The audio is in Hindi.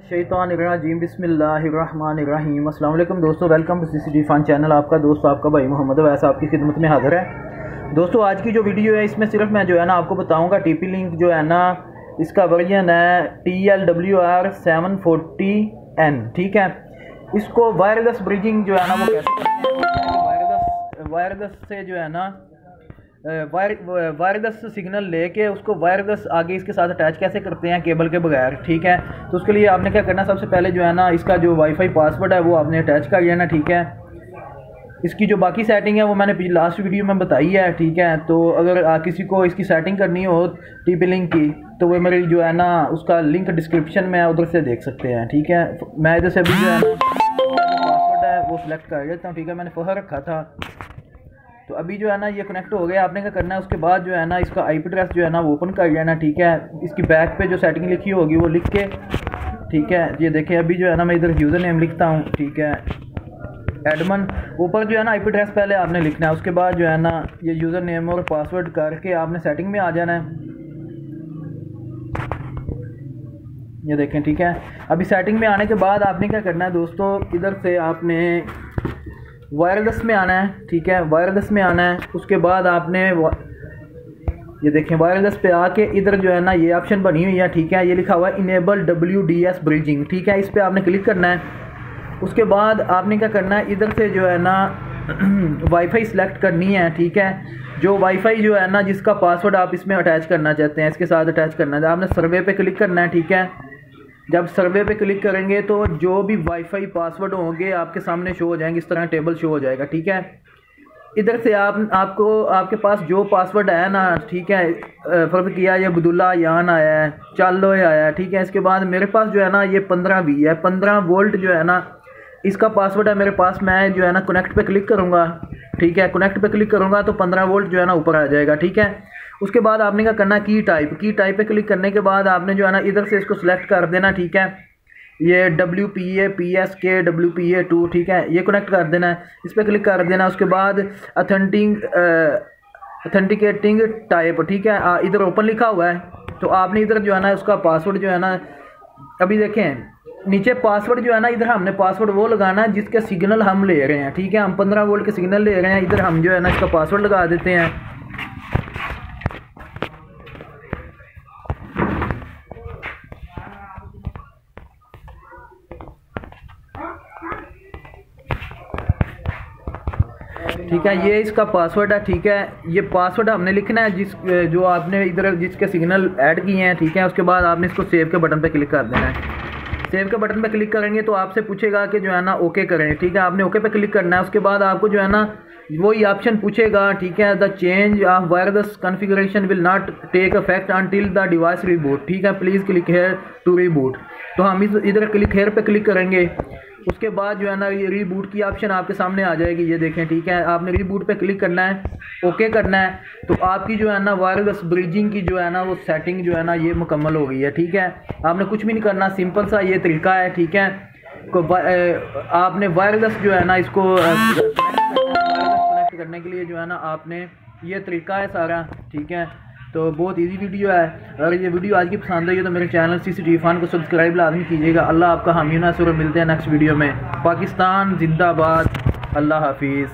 शैतानिर्रजीम बिस्मिल्लाहिर्रहमानिर्रहीम। अस्सलाम वालेकुम दोस्तों, welcome to CCTV fun channel. आपका दोस्त आपका भाई मोहम्मद वैसा आपकी खिदमत में हाजिर है। दोस्तों आज की जो वीडियो है इसमें सिर्फ मैं जो है ना आपको बताऊंगा TP लिंक जो है ना इसका वर्जन है TLWR 740N। ठीक है, इसको वायरलेस ब्रिजिंग जो है ना वो कैसे करते हैं, वायरलेस से जो है ना वायरलेस सिग्नल लेके उसको वायरलेस आगे इसके साथ अटैच कैसे करते हैं केबल के बगैर। ठीक है, तो उसके लिए आपने क्या करना, सबसे पहले जो है ना इसका जो वाईफाई पासवर्ड है वो आपने अटैच कर लेना। ठीक है, इसकी जो बाकी सेटिंग है वो मैंने लास्ट वीडियो में बताई है। ठीक है, तो अगर किसी को इसकी सेटिंग करनी हो TP लिंक की तो वो मेरी जो है ना उसका लिंक डिस्क्रिप्शन में उधर से देख सकते हैं। ठीक है, मैं इधर से अभी जो है ना पासवर्ड है वो सिलेक्ट कर लेता हूँ। ठीक है, मैंने फहर रखा था तो अभी जो है ना ये कनेक्ट हो गया। आपने क्या करना है, उसके बाद जो है ना इसका IP एड्रेस जो है ना वो ओपन कर लेना। ठीक है, इसकी बैक पे जो सेटिंग लिखी होगी वो लिख के, ठीक है, ये देखें अभी जो है ना मैं इधर यूज़र नेम लिखता हूँ। ठीक है, एडमन ऊपर जो है ना IP एड्रेस पहले आपने लिखना है, उसके बाद जो है ना ये यूज़र नेम और पासवर्ड करके आपने सेटिंग में आ जाना है। ये देखें, ठीक है, अभी सेटिंग में आने के बाद आपने क्या करना है दोस्तों, इधर से आपने वायरलेस में आना है। ठीक है, वायरलेस में आना है, उसके बाद आपने ये देखें वायरलेस पे आके इधर जो है ना ये ऑप्शन बनी हुई है। ठीक है, ये लिखा हुआ है इनेबल WDS ब्रिजिंग। ठीक है, इस पर आपने क्लिक करना है। उसके बाद आपने क्या करना है, इधर से जो है ना वाईफाई सिलेक्ट करनी है। ठीक है, जो वाईफाई जो है ना जिसका पासवर्ड आप इसमें अटैच करना चाहते हैं, इसके साथ अटैच करना है, आपने सर्वे पे क्लिक करना है। ठीक है, जब सर्वे पे क्लिक करेंगे तो जो भी वाईफाई पासवर्ड होंगे आपके सामने शो हो जाएंगे, इस तरह टेबल शो हो जाएगा। ठीक है, इधर से आपको आपके पास जो पासवर्ड है ना, ठीक है, फर्क किया ये अब्दुल्ला यान आया है, चालो आया है। ठीक है, इसके बाद मेरे पास जो है ना ये 15V है, 15 वोल्ट जो है ना इसका पासवर्ड है मेरे पास। मैं जो है ना कनेक्ट पे क्लिक करूँगा। ठीक है, कनेक्ट पे क्लिक करूँगा तो 15 वोल्ट जो है ना ऊपर आ जाएगा। ठीक है, उसके बाद आपने क्या करना, की टाइप पे क्लिक करने के बाद आपने जो है ना इधर से इसको सिलेक्ट कर देना। ठीक है, ये WPA PSK WPA2, ठीक है, ये कनेक्ट कर देना है, इस पर क्लिक कर देना। उसके बाद ऑथेंटिकेटिंग टाइप, ठीक है, इधर ओपन लिखा हुआ है तो आपने इधर जो है ना उसका पासवर्ड जो है ना, अभी देखें नीचे पासवर्ड जो है ना इधर हमने पासवर्ड वो लगाना है जिसके सिग्नल हम ले रहे हैं। ठीक है, हम 15 वोल्ट के सिग्नल ले रहे हैं, इधर हम जो है ना इसका पासवर्ड लगा देते हैं। ठीक है, ये इसका पासवर्ड है। ठीक है, ये पासवर्ड हमने लिखना है जो आपने इधर जिसके सिग्नल ऐड किए हैं। ठीक है, उसके बाद आपने इसको सेव के बटन पे क्लिक कर देना है। सेव के बटन पे क्लिक करेंगे तो आपसे पूछेगा कि जो है ना ओके करें। ठीक है, आपने ओके पे क्लिक करना है। उसके बाद आपको जो है ना वही ऑप्शन पूछेगा। ठीक है, the change of wireless configuration will not take effect until the device reboot. ठीक है, please click here to reboot. तो हम इधर क्लिक हेयर पे क्लिक करेंगे, उसके बाद जो है ना ये रीबूट की ऑप्शन आपके सामने आ जाएगी। ये देखें, ठीक है, आपने रीबूट पे क्लिक करना है, ओके करना है, तो आपकी जो है ना वायरलेस ब्रिजिंग की जो है ना वो सेटिंग जो है ना ये मुकम्मल हो गई है। ठीक है, आपने कुछ भी नहीं करना, सिंपल सा ये तरीका है। ठीक है, आपने वायरलेस जो है ना इसको कनेक्ट करने के लिए जो है ना आपने ये तरीका है सारा। ठीक है, तो बहुत इजी वीडियो है। अगर ये वीडियो आज की पसंद आई है तो मेरे चैनल CCTV फन को सब्सक्राइब लाजमी कीजिएगा। अल्लाह आपका हामी नासुर। मिलते हैं नेक्स्ट वीडियो में। पाकिस्तान जिंदाबाद। अल्लाह हाफिज़।